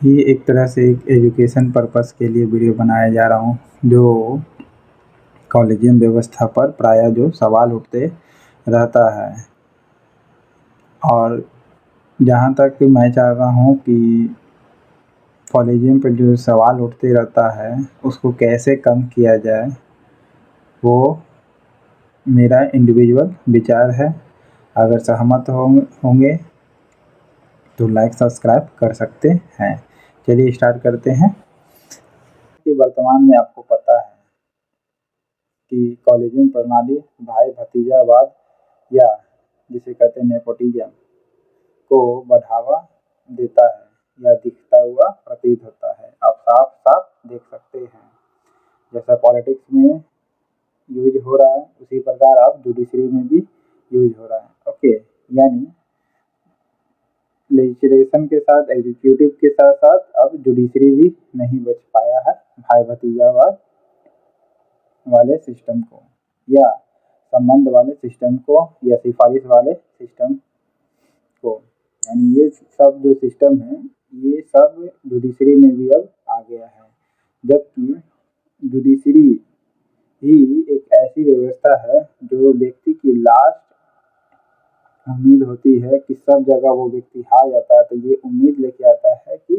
ये एक तरह से एक एजुकेशन पर्पस के लिए वीडियो बनाया जा रहा हूँ, जो कॉलेजियम व्यवस्था पर प्रायः जो सवाल उठते रहता है। और जहाँ तक मैं चाह रहा हूँ कि कॉलेजियम पर जो सवाल उठते रहता है उसको कैसे कम किया जाए, वो मेरा इंडिविजुअल विचार है। अगर सहमत होंगे तो लाइक सब्सक्राइब कर सकते हैं। चलिए स्टार्ट करते हैं। कि वर्तमान में आपको पता है कि कॉलेजियम प्रणाली भाई भतीजावाद या जिसे कहते हैं नेपोटिज्म को बढ़ावा देता है या दिखता हुआ प्रतीत होता है। आप साफ साफ देख सकते हैं, जैसा पॉलिटिक्स में यूज हो रहा है उसी प्रकार अब जुडिशरी में भी यूज हो रहा है। ओके, यानी लेजिस्लेशन के साथ एग्जीक्यूटिव के साथ साथ अब जुडिशरी भी नहीं बच पाया है भाई भतीजावाद वाले सिस्टम को या संबंध वाले सिस्टम को या सिफारिश वाले सिस्टम को। यानी ये सब जो सिस्टम है ये सब जुडिशरी में भी अब आ गया है, जबकि जुडिशरी ही एक ऐसी व्यवस्था है जो व्यक्ति की लास्ट उम्मीद होती है कि सब जगह वो व्यक्ति हार जाता है तो ये उम्मीद लेके आता है कि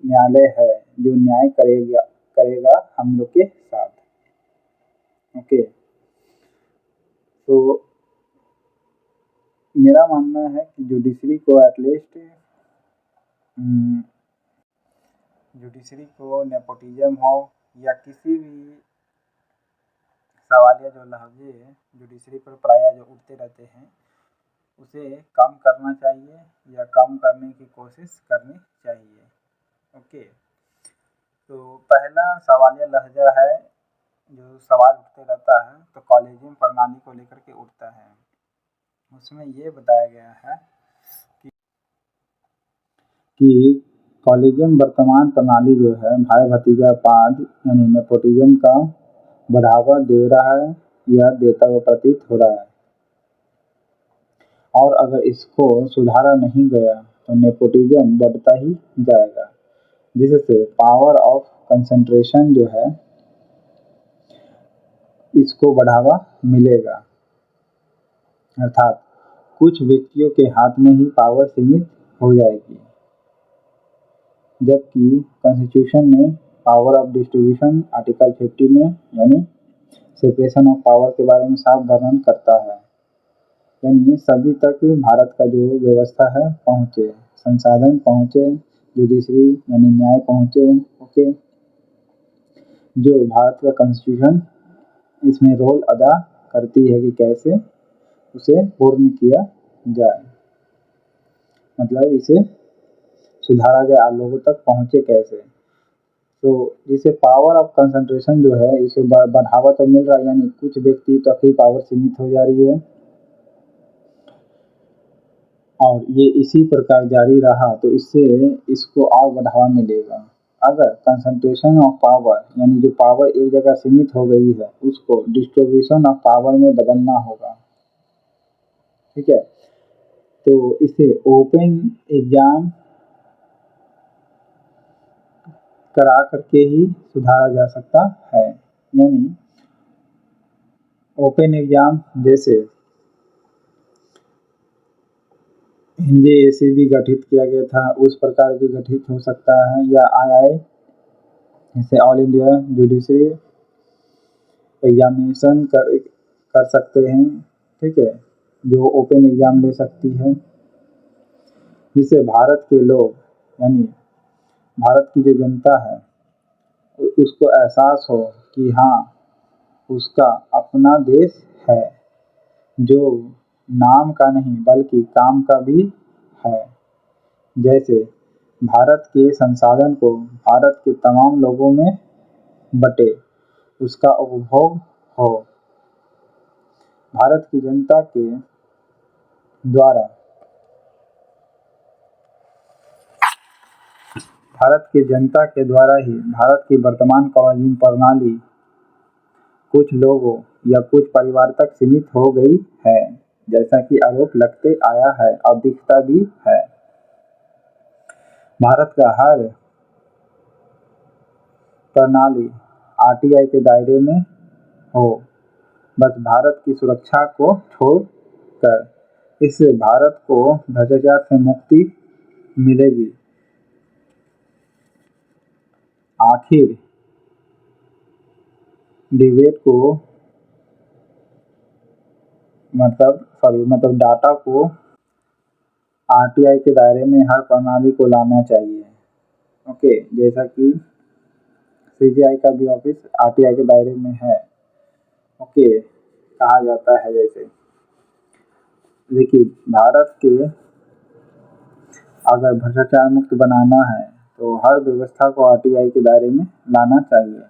न्यायालय है जो न्याय करेगा करेगा हम लोग के साथ। ओके, तो मेरा मानना है कि जुडिशरी को एटलीस्ट जुडिशरी को नेपोटिज्म हो या किसी भी सवालिया जो लहजे जुडिशरी पर प्रायः जो उठते रहते हैं उसे कम करना चाहिए या कम करने की कोशिश करनी चाहिए। ओके, तो पहला सवालिया लहजा है जो सवाल उठते रहता है तो कॉलेजियम प्रणाली को लेकर के उठता है। उसमें ये बताया गया है कि कॉलेजियम वर्तमान प्रणाली जो है भाई भतीजावाद यानी नेपोटिज्म का बढ़ावा दे रहा है या देता हुआ प्रतीत हो रहा है, और अगर इसको सुधारा नहीं गया तो नेपोटिज्म बढ़ता ही जाएगा, जिससे पावर ऑफ कंसंट्रेशन जो है इसको बढ़ावा मिलेगा। अर्थात कुछ व्यक्तियों के हाथ में ही पावर सीमित हो जाएगी, जबकि कॉन्स्टिट्यूशन में पावर ऑफ डिस्ट्रीब्यूशन आर्टिकल 50 में यानी सेपरेशन ऑफ पावर के बारे में साफ वर्णन करता है। यानी सभी तक भारत का जो व्यवस्था है पहुँचे, संसाधन पहुँचे, जुडिशरी यानी न्याय पहुँचे। ओके, जो भारत का कॉन्स्टिट्यूशन इसमें रोल अदा करती है कि कैसे उसे पूर्ण किया जाए, मतलब इसे सुधारा जाए, लोगों तक पहुँचे कैसे। तो जिसे पावर ऑफ कंसंट्रेशन जो है इसे बढ़ावा तो मिल रहा है, यानी कुछ व्यक्ति तक ही पावर सीमित हो जा रही है और ये इसी प्रकार जारी रहा तो इससे इसको और बढ़ावा मिलेगा। अगर कंसंट्रेशन ऑफ पावर यानी जो पावर एक जगह सीमित हो गई है उसको डिस्ट्रीब्यूशन ऑफ पावर में बदलना होगा। ठीक है, तो इसे ओपन एग्जाम करा करके ही सुधारा जा सकता है। यानी ओपन एग्जाम जैसे एनजेएसी भी गठित किया गया था उस प्रकार भी गठित हो सकता है, या आई जैसे ऑल इंडिया जुडिशरी एग्जामिनेशन कर सकते हैं। ठीक है, जो ओपन एग्जाम ले सकती है, जिससे भारत के लोग यानी भारत की जो जनता है उसको एहसास हो कि हाँ उसका अपना देश है जो नाम का नहीं बल्कि काम का भी है। जैसे भारत के संसाधन को भारत के तमाम लोगों में बटे, उसका उपभोग हो, भारत की जनता के द्वारा ही भारत की वर्तमान कॉलेजियम प्रणाली कुछ लोगों या कुछ परिवार तक सीमित हो गई है, जैसा कि आरोप लगते आया है और दिखता भी है। भारत का हर प्रणाली आरटीआई के दायरे में हो, बस भारत की सुरक्षा को छोड़कर। इससे भारत को भ्रष्टाचार से मुक्ति मिलेगी। आखिर डिबेट को मतलब डाटा को आरटीआई के दायरे में हर प्रणाली को लाना चाहिए। ओके, जैसा कि सीजीआई का भी ऑफिस आरटीआई के दायरे में है। ओके, कहा जाता है जैसे देखिए, भारत के अगर भ्रष्टाचार मुक्त बनाना है तो हर व्यवस्था को आरटीआई के दायरे में लाना चाहिए,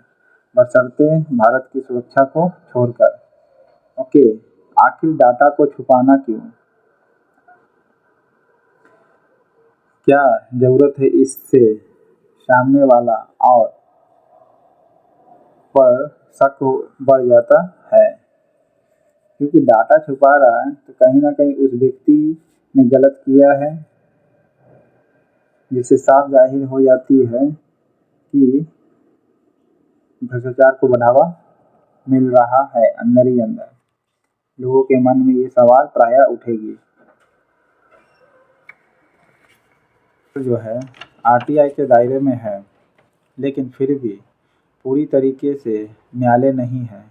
बशर्ते भारत की सुरक्षा को छोड़कर। ओके, आखिर डाटा को छुपाना क्यों? क्या जरूरत है इससे सामने वाला और पर शक बढ़ जाता है, क्योंकि डाटा छुपा रहा है तो कहीं ना कहीं उस व्यक्ति ने गलत किया है, जिससे साफ जाहिर हो जाती है कि भ्रष्टाचार को बढ़ावा मिल रहा है। अंदर ही अंदर लोगों के मन में ये सवाल प्रायः उठेगी। जो है आरटीआई के दायरे में है, लेकिन फिर भी पूरी तरीके से न्यायालय नहीं है।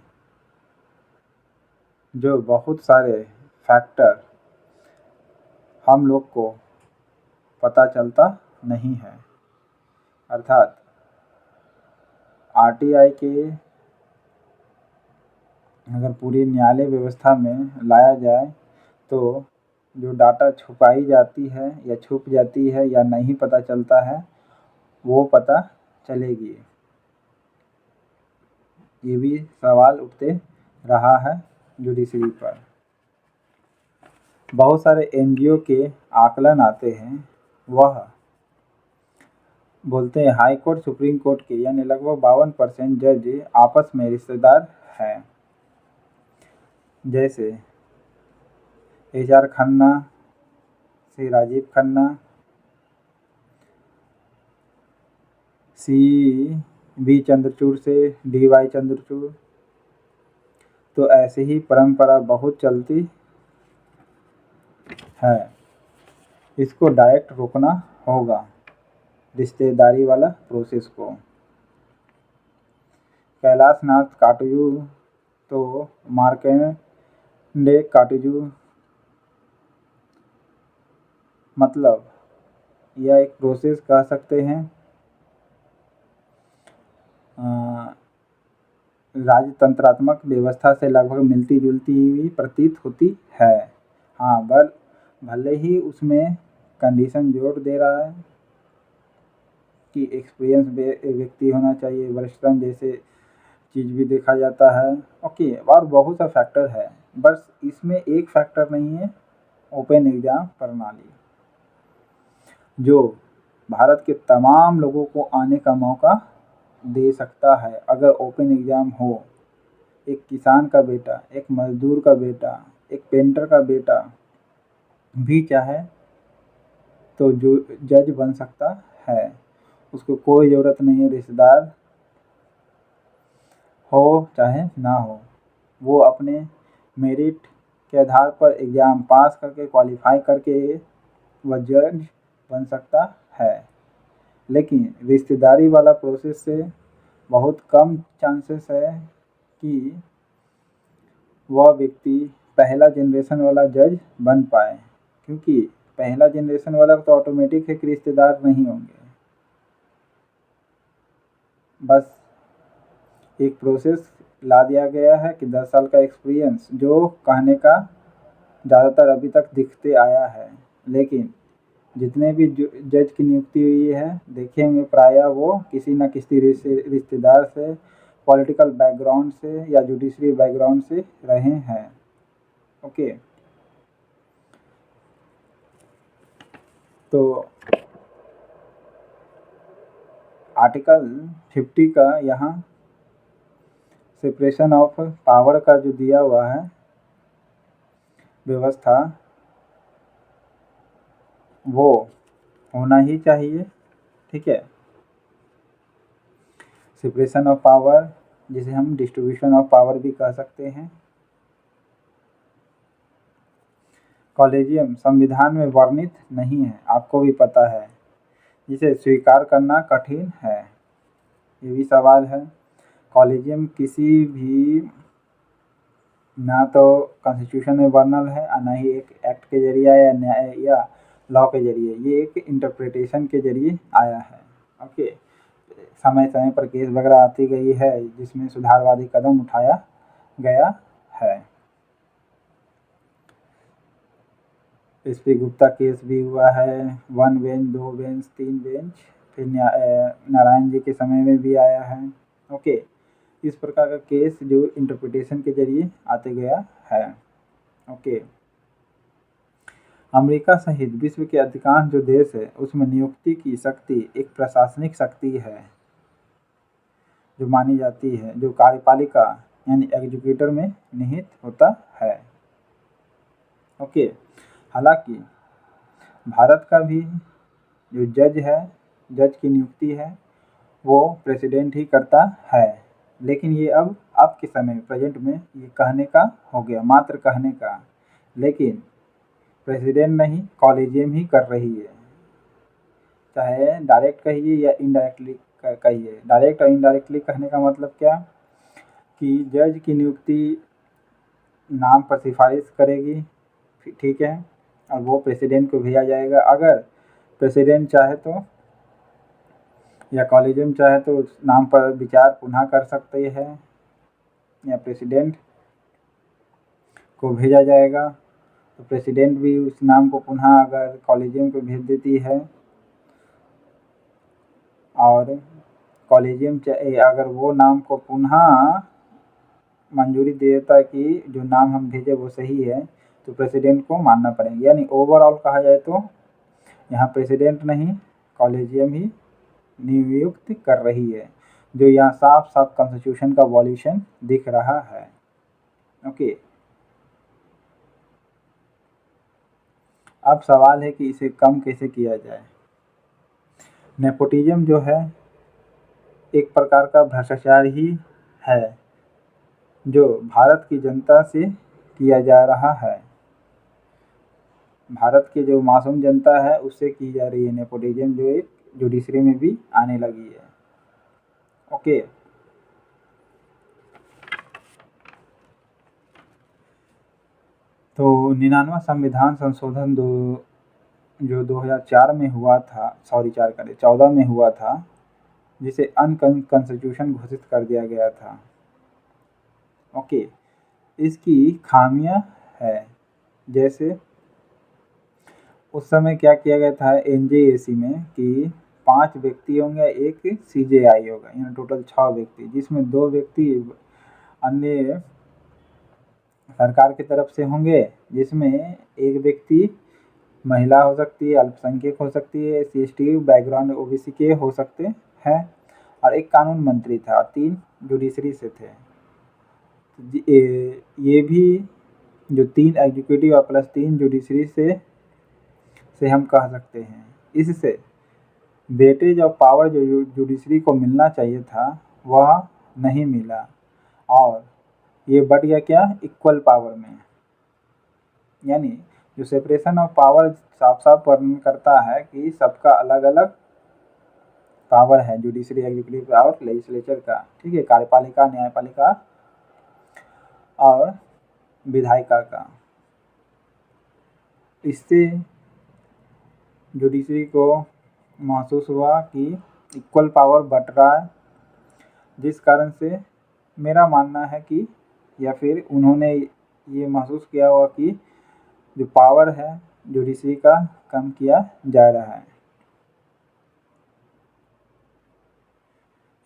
जो बहुत सारे फैक्टर हम लोग को पता चलता नहीं है, अर्थात आरटीआई के अगर पूरी न्यायालय व्यवस्था में लाया जाए तो जो डाटा छुपाई जाती है या छुप जाती है या नहीं पता चलता है, वो पता चलेगी। ये भी सवाल उठते रहा है जुडिशरी पर। बहुत सारे एनजीओ के आकलन आते हैं, वह बोलते हैं हाई कोर्ट सुप्रीम कोर्ट के यानी लगभग 52% जज आपस में रिश्तेदार हैं। जैसे HR खन्ना से राजीव खन्ना, CB चंद्रचूड़ से DY चंद्रचूड़। तो ऐसे ही परंपरा बहुत चलती है। इसको डायरेक्ट रोकना होगा, रिश्तेदारी वाला प्रोसेस को। कैलाश नाथ काटजू तो मार्कंडे काटजू, मतलब यह एक प्रोसेस कह सकते हैं राजतंत्रात्मक व्यवस्था से लगभग मिलती जुलती हुई प्रतीत होती है। हाँ, भले ही उसमें कंडीशन जोड़ दे रहा है कि एक्सपीरियंस व्यक्ति होना चाहिए, वरिष्ठतम जैसे चीज़ भी देखा जाता है। ओके, और बहुत सा फैक्टर है, बस इसमें एक फैक्टर नहीं है, ओपन एग्जाम प्रणाली, जो भारत के तमाम लोगों को आने का मौका दे सकता है। अगर ओपन एग्ज़ाम हो, एक किसान का बेटा, एक मजदूर का बेटा, एक पेंटर का बेटा भी चाहे तो जो जज बन सकता है। उसको कोई ज़रूरत नहीं है रिश्तेदार हो चाहे ना हो, वो अपने मेरिट के आधार पर एग्ज़ाम पास करके क्वालिफाई करके वह जज बन सकता है। लेकिन रिश्तेदारी वाला प्रोसेस से बहुत कम चांसेस है कि वह व्यक्ति पहला जनरेशन वाला जज बन पाए, क्योंकि पहला जनरेशन वाला तो ऑटोमेटिक है कि रिश्तेदार नहीं होंगे। बस एक प्रोसेस ला दिया गया है कि 10 साल का एक्सपीरियंस, जो कहने का ज़्यादातर अभी तक दिखते आया है। लेकिन जितने भी जज की नियुक्ति हुई है, देखेंगे प्रायः वो किसी न किसी रिश्तेदार से, पॉलिटिकल बैकग्राउंड से या जुडिशरी बैकग्राउंड से रहे हैं। ओके, तो आर्टिकल 50 का यहाँ सेपरेशन ऑफ पावर का जो दिया हुआ है व्यवस्था, वो होना ही चाहिए। ठीक है, सेपरेशन ऑफ पावर, जिसे हम डिस्ट्रीब्यूशन ऑफ पावर भी कह सकते हैं। कॉलेजियम संविधान में वर्णित नहीं है, आपको भी पता है, जिसे स्वीकार करना कठिन है। ये भी सवाल है। कॉलेजियम किसी भी ना तो कॉन्स्टिट्यूशन में वर्णन है और ना ही एक एक्ट के जरिए या न्याय या लॉ के जरिए, ये एक इंटरप्रिटेशन के जरिए आया है। ओके, समय समय पर केस वगैरह आती गई है जिसमें सुधारवादी कदम उठाया गया है। एस पी गुप्ता केस भी हुआ है, 1 बेंच 2 बेंच 3 बेंच, फिर नारायण जी के समय में भी आया है। ओके, इस प्रकार का केस जो इंटरप्रिटेशन के जरिए आते गया है। ओके, अमेरिका सहित विश्व के अधिकांश जो देश है उसमें नियुक्ति की शक्ति एक प्रशासनिक शक्ति है जो मानी जाती है, जो कार्यपालिका यानी एग्जीक्यूटिव में निहित होता है। ओके, हालांकि भारत का भी जो जज है, जज की नियुक्ति है वो प्रेसिडेंट ही करता है, लेकिन ये अब के समय प्रेजेंट में ये कहने का हो गया, मात्र कहने का, लेकिन प्रेसिडेंट नहीं कॉलेजियम ही कर रही है। चाहे डायरेक्ट कहिए या इनडायरेक्टली कहिए। डायरेक्ट और इनडायरेक्टली कहने का मतलब क्या कि जज की नियुक्ति नाम पर सिफारिश करेगी, ठीक है, और वो प्रेसिडेंट को भेजा जाएगा। अगर प्रेसिडेंट चाहे तो या कॉलेजियम चाहे तो उस नाम पर विचार पुनः कर सकते हैं या प्रेसिडेंट को भेजा जाएगा, तो प्रेसिडेंट भी उस नाम को पुनः अगर कॉलेजियम को भेज देती है और कॉलेजियम अगर वो नाम को पुनः मंजूरी दे देता कि जो नाम हम भेजे वो सही है, तो प्रेसिडेंट को मानना पड़ेगा। यानी ओवरऑल कहा जाए तो यहाँ प्रेसिडेंट नहीं कॉलेजियम ही नियुक्त कर रही है, जो यहाँ साफ साफ कॉन्स्टिट्यूशन का वॉल्यूशन दिख रहा है। ओके, अब सवाल है कि इसे कम कैसे किया जाए। नेपोटिज्म जो है एक प्रकार का भ्रष्टाचार ही है जो भारत की जनता से किया जा रहा है। भारत की जो मासूम जनता है उससे की जा रही है नेपोटिज्म, जो एक जुडिशरी में भी आने लगी है। ओके, तो 99वां संविधान संशोधन जो 2004 में हुआ था, 14 में हुआ था, जिसे अनकॉन्स्टिट्यूशन घोषित कर दिया गया था। ओके, इसकी खामियां है, जैसे उस समय क्या किया गया था एनजेएसी में कि 5 व्यक्ति होंगे, एक सीजेआई होगा, यानी टोटल 6 व्यक्ति, जिसमें 2 व्यक्ति अन्य सरकार की तरफ से होंगे, जिसमें एक व्यक्ति महिला हो सकती है, अल्पसंख्यक हो सकती है, एससी/एसटी बैकग्राउंड ओबीसी के हो सकते हैं, और एक कानून मंत्री था, 3 जुडिशरी से थे। ये भी जो 3 एग्जीक्यूटिव और प्लस 3 जुडिशरी से हम कह सकते हैं। इससे वेटेज ऑफ पावर जो जुडिशरी को मिलना चाहिए था वह नहीं मिला, और ये बढ़ गया क्या, इक्वल पावर में। यानी जो सेपरेशन ऑफ पावर साफ साफ वर्णन करता है कि सबका अलग अलग पावर है, जुडिशरी, एग्जीक्यूटिव और लेजिस्लेचर का, ठीक है, कार्यपालिका, न्यायपालिका और विधायिका का। इससे जुडिशरी को महसूस हुआ कि इक्वल पावर बट रहा है, जिस कारण से मेरा मानना है कि या फिर उन्होंने ये महसूस किया हुआ कि जो पावर है जुडिशरी का कम किया जा रहा है।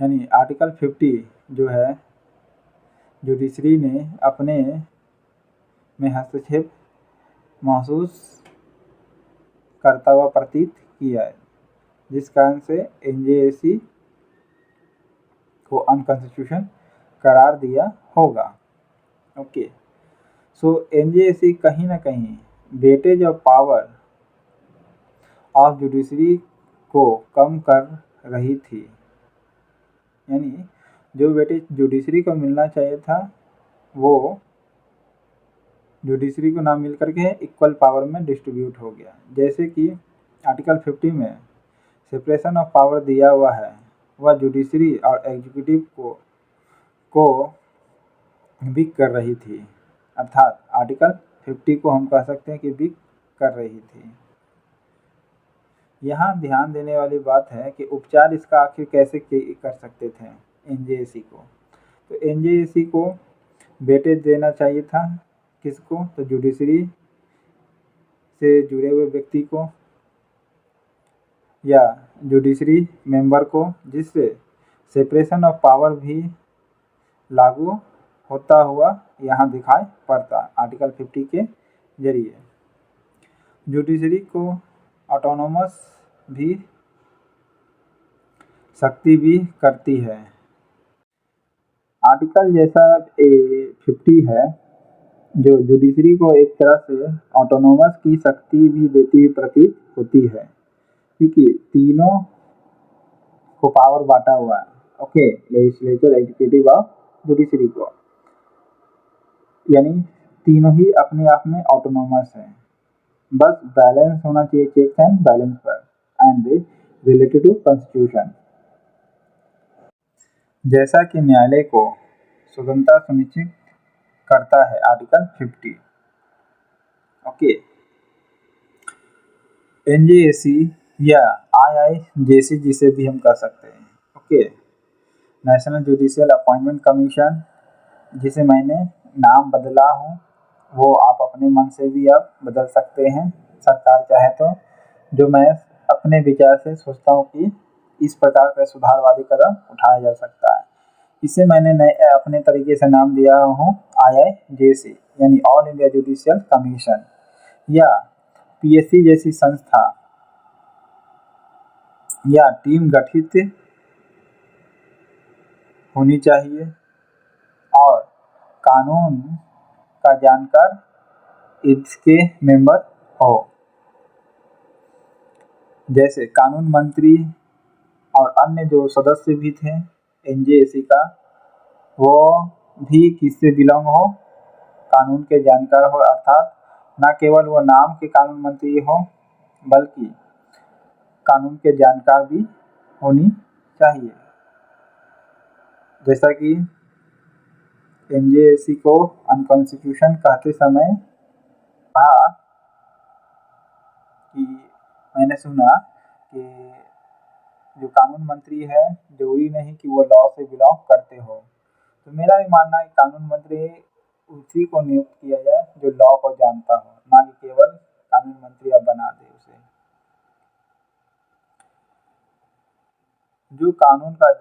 यानी आर्टिकल 50 जो है जुडिशरी ने अपने में हस्तक्षेप महसूस करता हुआ प्रतीत किया है, जिस कारण से एनजेएसी को अनकॉन्स्टिट्यूशन करार दिया होगा। ओके, सो एनजेएसी कहीं ना कहीं weightage of power of judiciary को कम कर रही थी। यानी जो वेटेज जुडिशरी को मिलना चाहिए था वो जुडिशरी को ना मिल करके इक्वल पावर में डिस्ट्रीब्यूट हो गया। जैसे कि आर्टिकल 50 में सेपरेशन ऑफ पावर दिया हुआ है, वह जुडिशरी और एग्जीक्यूटिव को वीक कर रही थी, अर्थात आर्टिकल 50 को हम कह सकते हैं कि वीक कर रही थी। यहाँ ध्यान देने वाली बात है कि उपचार इसका आखिर कैसे कर सकते थे एनजेएसी को। तो एनजेएसी को वेटेज देना चाहिए था किसको, तो जुडिशरी से जुड़े हुए व्यक्ति को या जुडिशरी मेंबर को, जिससे सेपरेशन ऑफ पावर भी लागू होता हुआ यहाँ दिखाई पड़ता आर्टिकल 50 के जरिए। जुडिशरी को ऑटोनोमस भी शक्ति भी करती है। आर्टिकल जैसा 50 है जो जुडिशरी को एक तरह से ऑटोनोमस की शक्ति भी देती हुई प्रतीत होती है, क्योंकि तीनों को पावर बांटा हुआ है। ओके, लेजिस्लेचर, एग्जीक्यूटिव और जुडिशरी को, यानी तीनों ही अपने आप में ऑटोनोमस है। बस बैलेंस होना चाहिए चेक्स एंड बैलेंस पर एंड रिलेटेड टू कॉन्स्टिट्यूशन। जैसा कि न्यायालय को स्वतंत्रता सुनिश्चित करता है आर्टिकल 50। ओके, एनजेएसी या आईआईजेसी जिसे भी हम कह सकते हैं। Okay, national judicial appointment commission, जिसे मैंने नाम बदला हूँ, वो आप अपने मन से भी आप बदल सकते हैं, सरकार चाहे तो। जो मैं अपने विचार से सोचता हूँ कि इस प्रकार का सुधारवादी कदम उठाया जा सकता है। इसे मैंने नए अपने तरीके से नाम दिया हूँ आईआईजेसी, यानी ऑल इंडिया जुडिशियल कमीशन, या पीएससी जैसी संस्था या टीम गठित होनी चाहिए और कानून का जानकार इसके मेंबर हो। जैसे कानून मंत्री और अन्य जो सदस्य भी थे एनजेएसी का, वो भी किससे बिलोंग हो, कानून के जानकार हो, अर्थात न केवल वो नाम के कानून मंत्री हो बल्कि कानून के जानकार भी होनी चाहिए। जैसा कि एनजेएसी को अनकॉन्स्टिट्यूशन कहते समय कहा कि मैंने सुना कि जो कानून मंत्री है जरूरी नहीं कि वो लॉ से बिलोंग करते हो। तो मेरा भी मानना है कानून मंत्री उसी को नियुक्त किया जाए जो लॉ को जानता हो, ना कि केवल कानून मंत्री अब बना दे उसे। जो कानून का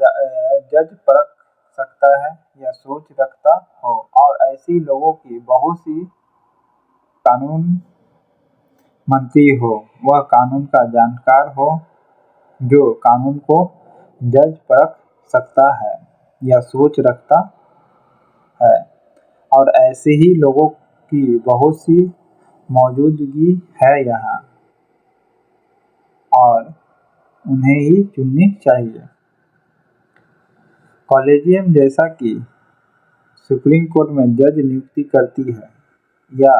जज परख सकता है या सोच रखता हो, और ऐसी लोगों की बहुत सी कानून मंत्री हो, वह कानून का जानकार हो, जो कानून को जज परख सकता है या सोच रखता है, और ऐसे ही लोगों की बहुत सी मौजूदगी है यहाँ और उन्हें ही चुननी चाहिए। कॉलेजियम जैसा कि सुप्रीम कोर्ट में जज नियुक्ति करती है या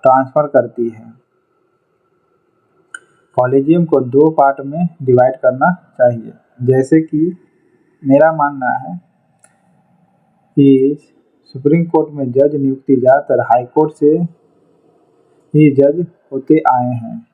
ट्रांसफर करती है, कॉलेजियम को 2 पार्ट में डिवाइड करना चाहिए। जैसे कि मेरा मानना है कि सुप्रीम कोर्ट में जज नियुक्ति ज़्यादातर हाई कोर्ट से ही जज होते आए हैं।